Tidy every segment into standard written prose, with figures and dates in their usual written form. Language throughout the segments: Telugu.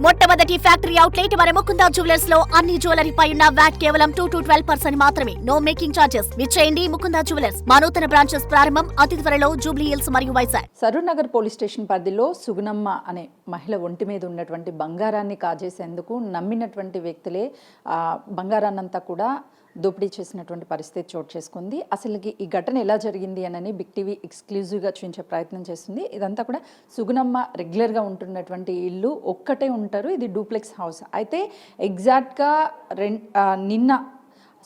మొట్టమొదటి ఫ్యాక్టరీ అవుట్లెట్ మన ముకుందా జ్యువెలర్స్ లో అన్ని జ్యువెలరీ పై ఉన్న వ్యాట్ కేవలం 2 to 12% మాత్రమే. No making charges. విచ్చేయండి ముకుందా జ్యువెలర్స్. మా నూతన బ్రాంచెస్ ప్రారంభం అతి త్వరలో జూబ్లీ హిల్స్ మరియు వైజాగ్. సరూర్ నగర్ పోలీస్ స్టేషన్ పరిధిలో సుగుణమ్మ అనే మహిళ ఒంటి మీద ఉన్నటువంటి బంగారాన్ని కాజేసేందుకు నమ్మినటువంటి వ్యక్తులే బంగారాన్నంతా కూడా దోపిడీ చేసినటువంటి పరిస్థితి చోటు చేసుకుంది. అసలుకి ఈ ఘటన ఎలా జరిగింది అని బిగ్ టీవీ ఎక్స్క్లూజివ్గా చూపించే ప్రయత్నం చేస్తుంది. ఇదంతా కూడా సుగుణమ్మ రెగ్యులర్గా ఉంటున్నటువంటి ఇల్లు ఒక్కటే ఉంటారు. ఇది డూప్లెక్స్ హౌస్. అయితే ఎగ్జాక్ట్గా నిన్న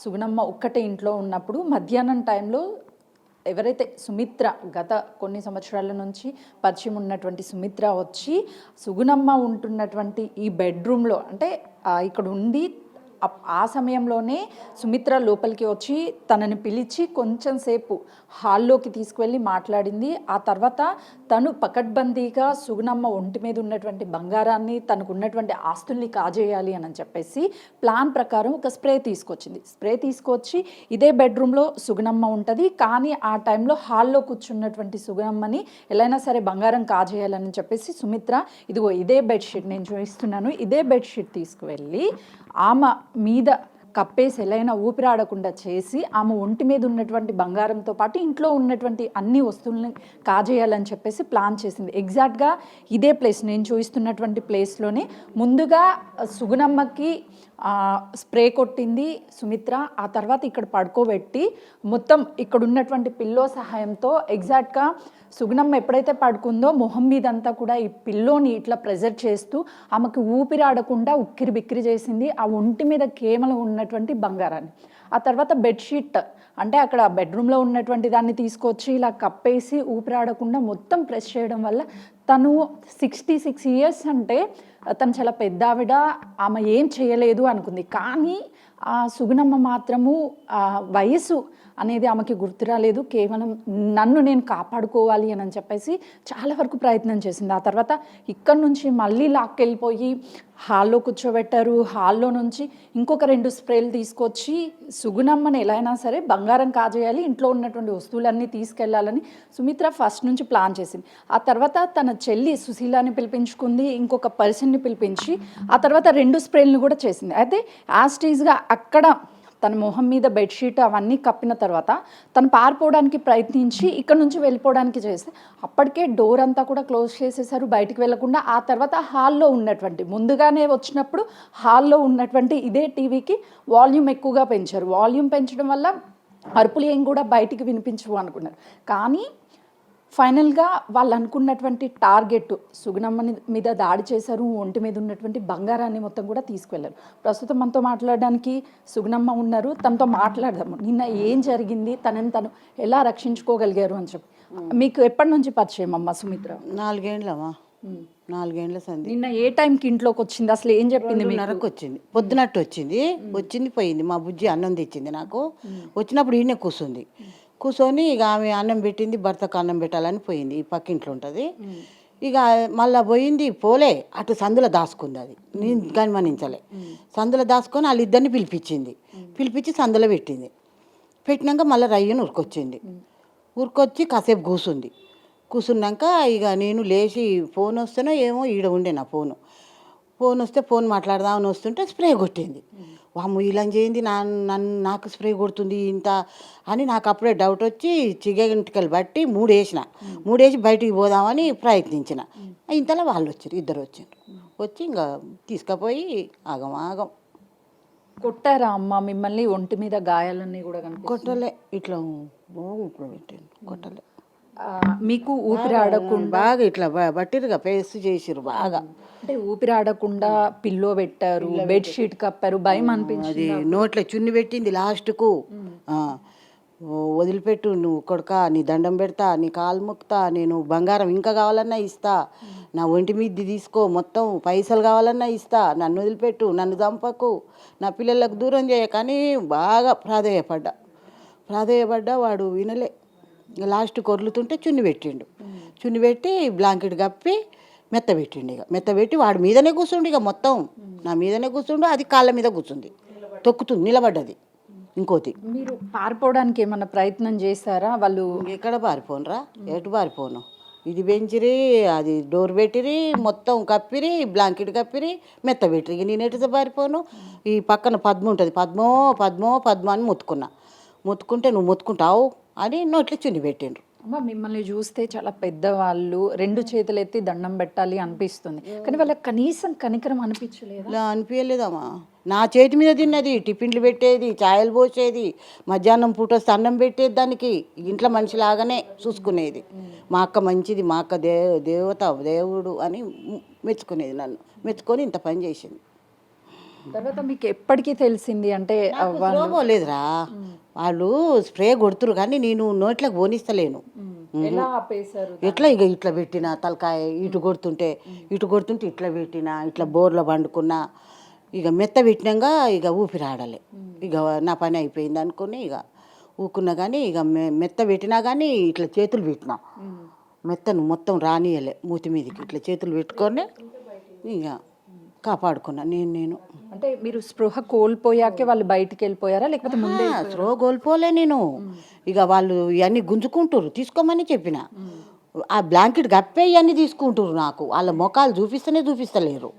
సుగుణమ్మ ఒక్కటే ఇంట్లో ఉన్నప్పుడు మధ్యాహ్నం టైంలో ఎవరైతే సుమిత్ర గత కొన్ని సంవత్సరాల నుంచి పరిచయం ఉన్నటువంటి సుమిత్ర వచ్చి సుగుణమ్మ ఉంటున్నటువంటి ఈ బెడ్రూమ్లో అంటే ఇక్కడ ఉండి ఆ సమయంలోనే సుమిత్ర లోపలికి వచ్చి తనని పిలిచి కొంచెం సేపు హాల్లోకి తీసుకువెళ్ళి మాట్లాడింది. ఆ తర్వాత తను పకడ్బందీగా సుగుణమ్మ ఒంటి మీద ఉన్నటువంటి బంగారాన్ని తనకు ఉన్నటువంటి ఆస్తుల్ని కాజేయాలి అని చెప్పేసి ప్లాన్ ప్రకారం ఒక స్ప్రే తీసుకొచ్చింది. స్ప్రే తీసుకొచ్చి ఇదే బెడ్రూమ్లో సుగుణమ్మ ఉంటుంది. కానీ ఆ టైంలో హాల్లో కూర్చున్నటువంటి సుగుణమ్మని ఎలా సరే బంగారం కాజేయాలని చెప్పేసి సుమిత్ర ఇదిగో ఇదే బెడ్షీట్ నేను చూపిస్తున్నాను, ఇదే బెడ్షీట్ తీసుకువెళ్ళి ఆమె మీద కప్పేసి ఎలా ఊపిరాడకుండా చేసి ఆమె ఒంటి మీద ఉన్నటువంటి బంగారంతో పాటు ఇంట్లో ఉన్నటువంటి అన్ని వస్తువులని కాజేయాలని చెప్పేసి ప్లాన్ చేసింది. ఎగ్జాక్ట్గా ఇదే ప్లేస్ నేను చూపిస్తున్నటువంటి ప్లేస్లోనే ముందుగా సుగుణమ్మకి స్ప్రే కొట్టింది సుమిత్ర. ఆ తర్వాత ఇక్కడ పడుకోబెట్టి మొత్తం ఇక్కడ ఉన్నటువంటి పిల్లో సహాయంతో ఎగ్జాక్ట్గా సుగుణమ్మ ఎప్పుడైతే పడుకుందో మొహం మీదంతా కూడా ఈ పిల్లోని ఇట్లా ప్రెజర్ చేస్తూ ఆమెకు ఊపిరాడకుండా ఉక్కిరి బిక్కిరి చేసింది. ఆ ఒంటి మీద కేవలం ఉన్నటువంటి బంగారాన్ని. ఆ తర్వాత బెడ్షీట్ అంటే అక్కడ బెడ్రూమ్లో ఉన్నటువంటి దాన్ని తీసుకొచ్చి ఇలా కప్పేసి ఊపిరాడకుండా మొత్తం ప్రెస్ చేయడం వల్ల తను 66 years అంటే తను చాలా పెద్ద ఆవిడ, ఆమె ఏం చేయలేదు అనుకుంది. కానీ ఆ సుగుణమ్మ మాత్రము వయసు అనేది ఆమెకి గుర్తు రాలేదు. కేవలం నన్ను నేను కాపాడుకోవాలి అని చెప్పేసి చాలా వరకు ప్రయత్నం చేసింది. ఆ తర్వాత ఇక్కడ నుంచి మళ్ళీ లాక్కెళ్ళిపోయి హాల్లో కూర్చోబెట్టారు. హాల్లో నుంచి ఇంకొక 2 స్ప్రేలు తీసుకొచ్చి సుగుణమ్మని ఎలా అయినా సరే బంగారం కాజేయాలి, ఇంట్లో ఉన్నటువంటి వస్తువులన్నీ తీసుకెళ్లాలని సుమిత్ర ఫస్ట్ నుంచి ప్లాన్ చేసింది. ఆ తర్వాత తన చెల్లి సుశీలాని పిలిపించుకుంది, ఇంకొక పర్సన్ని పిలిపించి ఆ తర్వాత 2 స్ప్రేలను కూడా చేసింది. అయితే యాస్టీజ్గా అక్కడ తన మొహం మీద బెడ్షీట్ అవన్నీ కప్పిన తర్వాత తను పారిపోవడానికి ప్రయత్నించి ఇక్కడ నుంచి వెళ్ళిపోవడానికి చేస్తే అప్పటికే డోర్ అంతా కూడా క్లోజ్ చేసేసారు, బయటికి వెళ్లకుండా. ఆ తర్వాత హాల్లో ఉన్నటువంటి ముందుగానే వచ్చినప్పుడు హాల్లో ఉన్నటువంటి ఇదే టీవీకి వాల్యూమ్ ఎక్కువగా పెంచారు. వాల్యూమ్ పెంచడం వల్ల అరుపులు ఏం కూడా బయటికి వినిపించవు అనుకున్నారు. కానీ ఫైనల్గా వాళ్ళు అనుకున్నటువంటి టార్గెట్ సుగుణమ్మని మీద దాడి చేశారు. ఒంటి మీద ఉన్నటువంటి బంగారాన్ని మొత్తం కూడా తీసుకువెళ్ళారు. ప్రస్తుతం మనతో మాట్లాడడానికి సుగుణమ్మ ఉన్నారు. తనతో మాట్లాడదాము. నిన్న ఏం జరిగింది, తనని తను ఎలా రక్షించుకోగలిగారు అని చెప్పి. మీకు ఎప్పటి నుంచి పరిచయం అమ్మ సుమిత్ర? 4 ఏళ్ళమ్మా. 4 ఏళ్ళ సంది. నిన్న ఏ టైంకి ఇంట్లోకి వచ్చింది, అసలు ఏం చెప్పింది? నరకు వచ్చింది, పొద్దునట్టు వచ్చింది పోయింది. మా బుజ్జి అన్నం తెచ్చింది నాకు. వచ్చినప్పుడు ఈయనే కూర్చొని ఇక ఆమె అన్నం పెట్టింది, భర్తకు అన్నం పెట్టాలని పోయింది. ఈ పక్కింట్లో ఉంటుంది. ఇక మళ్ళీ పోయింది, పోలే అటు సందులో దాచుకుంది. అది నేను గమనించలే. సందులో దాచుకొని వాళ్ళిద్దరిని పిలిపించి సందులో పెట్టింది. పెట్టినాక మళ్ళీ రయ్యను ఉరికొచ్చి కాసేపు కూర్చున్నాక ఇక నేను లేచి ఫోన్ వస్తేనో ఏమో ఈడ ఉండే నా ఫోన్ వస్తే ఫోన్ మాట్లాడదామని వస్తుంటే స్ప్రే కొట్టింది. వాము ఇలా చేయింది, నాకు స్ప్రే కొడుతుంది ఇంత అని నాకు అప్పుడే డౌట్ వచ్చి చిగంటికలు బట్టి 3 వేసి బయటికి పోదామని ప్రయత్నించిన. ఇంతలో వాళ్ళు ఇద్దరు వచ్చి ఇంకా తీసుకుపోయి ఆగం కొట్టారా అమ్మ మిమ్మల్ని? ఒంటి మీద గాయాలన్నీ కూడా కొట్టలే, ఇట్లా పెట్టాను, కొట్టలే. మీకు ఊపిరాడకుండా బాగా ఇట్లా బట్టిరుగా పేస్ట్ చేసిరు బాగా. అంటే ఊపిరాడకుండా పిల్లో పెట్టారు, బెడ్షీట్ కప్పారు, భయం అనిపించింది. అది నోట్లో చున్ని పెట్టింది లాస్ట్కు. వదిలిపెట్టు నువ్వు కొడుక, నీ దండం పెడతా, నీ కాలు మొక్కుతా, నేను బంగారం ఇంకా కావాలన్నా ఇస్తా, నా ఒంటి మీద తీసుకో, మొత్తం పైసలు కావాలన్నా ఇస్తా, నన్ను వదిలిపెట్టు, నన్ను చంపకు, నా పిల్లలకు దూరం చేయ. కానీ బాగా ప్రాధేయపడ్డా వాడు వినలే. లాస్ట్ కొర్లుతుంటే చున్ని పెట్టి బ్లాంకెట్ కప్పి మెత్తబెట్టి వాడి మీదనే కూర్చుండు. ఇక మొత్తం నా మీదనే కూర్చుండు. అది కాళ్ళ మీద కూర్చుంది, తొక్కుతుంది, నిలబడ్డది. ఇంకోటి, మీరు పారిపోవడానికి ఏమన్నా ప్రయత్నం చేశారా? వాళ్ళు ఎక్కడ పారిపోనురా, ఎటు పారిపోను, ఇది పెంచిరి, అది డోర్ పెట్టిరి, మొత్తం కప్పిరి, బ్లాంకెట్ కప్పిరి, మెత్త పెట్టిరి. ఇక నేను ఎటు పారిపోను. ఈ పక్కన పద్మ ఉంటుంది, పద్మో పద్మో పద్మ అని మొత్తుకుంటే నువ్వు మొత్తుకుంటావు అని నోట్లో చున్ని పెట్టిండ్రు. అమ్మ మిమ్మల్ని చూస్తే చాలా పెద్దవాళ్ళు, 2 చేతులు ఎత్తి దండం పెట్టాలి అనిపిస్తుంది, కానీ వాళ్ళకి కనీసం కనికరం అనిపించలేదు. ఇలా అనిపించలేదమ్మా. నా చేతి మీద తిన్నది, టిఫిన్లు పెట్టేది, ఛాయలు పోసేది, మధ్యాహ్నం పూట వస్తే అన్నం పెట్టేది, దానికి ఇంట్లో మనిషిలాగానే చూసుకునేది. మా అక్క మంచిది, మా అక్క దేవత దేవుడు అని మెచ్చుకునేది, నన్ను మెచ్చుకొని ఇంత పని చేసింది. తర్వాత మీకు ఎప్పటికీ తెలిసింది అంటే లేదురా, వాళ్ళు స్ప్రే కొడుతురు కానీ నేను నోట్లోకి పోనిస్తలేను. ఎలా ఆపేశారు? ఎట్లా ఇక ఇట్లా పెట్టిన తలకాయ ఇటు కొడుతుంటే ఇట్లా పెట్టిన, ఇట్లా బోర్లో పండుకున్నా. ఇక మెత్త పెట్టినాక ఇక ఊపిరి ఆడలే. ఇక నా పని అయిపోయింది అనుకుని ఇక ఊకున్నా. కానీ ఇక మెత్త పెట్టినా కానీ ఇట్లా చేతులు పెట్టినా, మెత్తను మొత్తం రానియలే. మూతి మీదకి ఇట్లా చేతులు పెట్టుకొని ఇక కాపాడుకున్నా నేను. అంటే మీరు స్పృహ కోల్పోయాకే వాళ్ళు బయటికి వెళ్ళిపోయారా, లేకపోతే ముందే? స్పృహ కోల్పోలే నేను. ఇక వాళ్ళు ఇవన్నీ గుంజుకుంటారు, తీసుకోమని చెప్పిన. ఆ బ్లాంకెట్ గప్పే ఇవన్నీ తీసుకుంటారు. నాకు వాళ్ళ ముఖాలు చూపిస్తలేరు.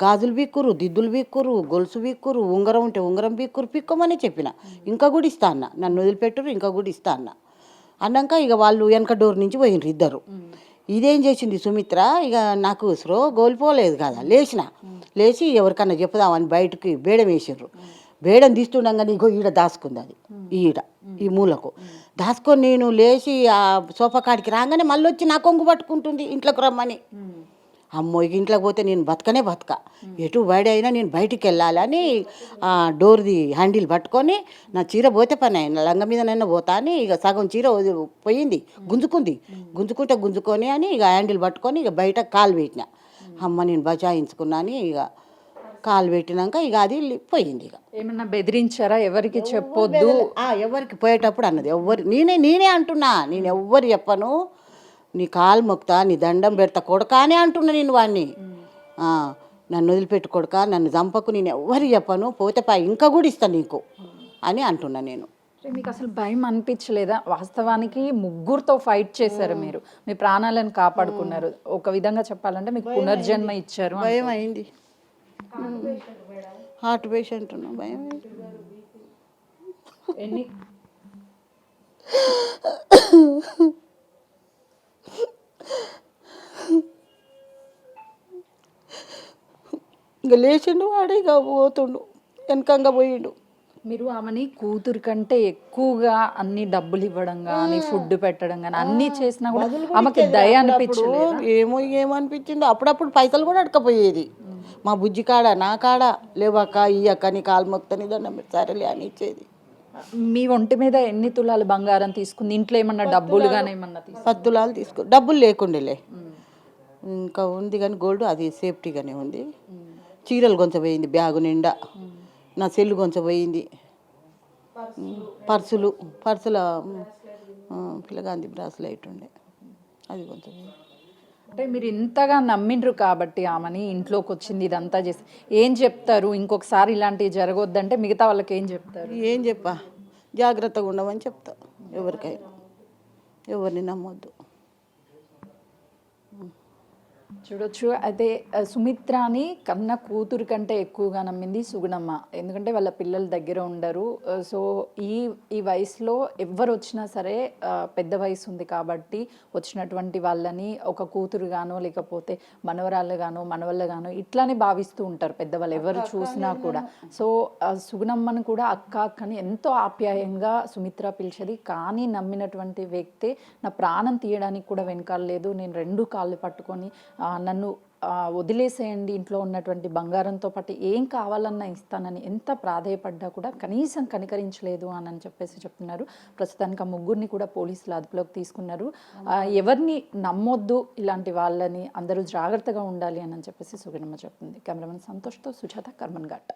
గాజులు బిక్కురు, దిద్దులు బిక్కురు, గొలుసు బిక్కురు, ఉంగరం ఉంటే ఉంగరం బిక్కురు, పిక్కోమని చెప్పిన. ఇంకా కూడా ఇస్తా అన్న, నన్ను వదిలిపెట్టరు, ఇంకా కూడా ఇస్తా అన్నాక ఇక వాళ్ళు వెనక డోర్ నుంచి పోయినరు ఇద్దరు. ఇదేం చేసింది సుమిత్ర, ఇక నాకు స్పృహ కోల్పోలేదు కదా, లేచి ఎవరికన్నా చెప్పుదామని బయటకి బేడం వేసిర్రు. బేడం తీస్తుండగానే ఇగో ఈడ దాచుకుంది, అది ఈ మూలకు దాచుకొని నేను లేచి ఆ సోఫా కాడికి రాగానే మళ్ళీ వచ్చి నా కొంగు పట్టుకుంటుంది ఇంట్లోకి రమ్మని. అమ్మో ఇక ఇంట్లోకి పోతే నేను బతక ఎటు బయట అయినా నేను బయటికి వెళ్ళాలని ఆ డోర్ది హ్యాండిల్ పట్టుకొని నా చీర పోతే పని అయినా లంగ మీదనైనా పోతా అని ఇక సగం చీర పోయింది, గుంజుకొని అని ఇక హ్యాండిల్ పట్టుకొని ఇక బయట కాలు పెట్టిన. అమ్మ నేను బచాయించుకున్నా అని ఇక కాలు పెట్టినాక ఇక అది పోయింది. ఇక ఏమన్నా బెదిరించారా? ఎవరికి చెప్పొద్దు, ఎవరికి పోయేటప్పుడు అన్నది నేనే అంటున్నా, నేను ఎవ్వరు చెప్పను, నీ కాలు మొక్తా, నీ దండం పెడతా కొడక అని అంటున్నా నేను వాడిని. నన్ను వదిలిపెట్టు కొడక, నన్ను చంపకు, నేను ఎవ్వరు చెప్పను, పోతే ఇంకా కూడా ఇస్తాను నీకు అని అంటున్నా నేను. మీకు అసలు భయం అనిపించలేదా? వాస్తవానికి 3తో ఫైట్ చేశారు మీరు, మీ ప్రాణాలను కాపాడుకున్నారు. ఒక విధంగా చెప్పాలంటే మీకు పునర్జన్మ ఇచ్చారు. భయం అయింది, హార్ట్ పేషెంట్ ఉన్నా, భయం ఎన్ని ఇక లేచిండు వాడు, ఇక పోతుండు, వెనకంగా పోయిండు. మీరు ఆమెని కూతురు కంటే ఎక్కువగా అన్ని డబ్బులు ఇవ్వడం కానీ, ఫుడ్ పెట్టడం కానీ అన్ని చేసినా కూడా ఆమెకి దయ అనిపించలేదు? ఏమనిపించింది, అప్పుడప్పుడు పైసలు కూడా అడకపోయేది. మా బుజ్జి కాడ నా కాడ లేవక్క ఇయ్యక్క నీ కాలు మొక్తని దండం సరేలే అని ఇచ్చేది. మీ ఒంటి మీద ఎన్ని తులాలు బంగారం తీసుకుంది? ఇంట్లో ఏమన్నా డబ్బులు కానీ ఏమన్నా 10 తులాలు తీసుకో, డబ్బులు లేకుండేలే, ఇంకా ఉంది కానీ గోల్డ్ అది సేఫ్టీగానే ఉంది. చీరలు కొంచెం పోయింది, బ్యాగు నిండా నా సెల్లు కొంచెం పోయింది, పర్సుల పిల్లగాంధీ బ్రాస్లైట్ ఉండే అది కొంచెం. అంటే మీరు ఇంతగా నమ్మిండ్రు కాబట్టి ఆమెని, ఇంట్లోకి వచ్చింది, ఇదంతా చేసి ఏం చెప్తారు? ఇంకొకసారి ఇలాంటివి జరగొద్దంటే మిగతా వాళ్ళకి ఏం చెప్తారు? ఏం చెప్పా, జాగ్రత్తగా ఉండమని చెప్తా. ఎవరికైనా ఎవరిని నమ్మొద్దు. చూడొచ్చు. అయితే సుమిత్రాని కన్న కూతురు కంటే ఎక్కువగా నమ్మింది సుగుణమ్మ. ఎందుకంటే వాళ్ళ పిల్లల దగ్గర ఉండరు. సో ఈ వయసులో ఎవ్వరు వచ్చినా సరే పెద్ద వయసు ఉంది కాబట్టి వచ్చినటువంటి వాళ్ళని ఒక కూతురుగానో లేకపోతే మనవరాళ్ళుగానో మనవళ్ళగానో ఇట్లానే భావిస్తూ ఉంటారు పెద్దవాళ్ళు ఎవరు చూసినా కూడా. సో సుగుణమ్మను కూడా అక్క అక్కని ఎంతో ఆప్యాయంగా సుమిత్ర పిలిచేది. కానీ నమ్మినటువంటి వ్యక్తి నా ప్రాణం తీయడానికి కూడా వెనకాలేదు. నేను 2 కాళ్ళు పట్టుకొని నన్ను వదిలేసేయండి, ఇంట్లో ఉన్నటువంటి బంగారంతో పాటు ఏం కావాలన్నా ఇస్తానని ఎంత ప్రాధేయపడ్డా కూడా కనీసం కనికరించలేదు అని చెప్పేసి చెప్తున్నారు. ప్రస్తుతానికి 3 కూడా పోలీసులు అదుపులోకి తీసుకున్నారు. ఎవరిని నమ్మొద్దు, ఇలాంటి వాళ్ళని అందరూ జాగ్రత్తగా ఉండాలి అని చెప్పేసి సుగుణమ్మ చెప్తుంది. కెమెరామెన్ సంతోష్తో సుజాత, కర్మన్ ఘాట్.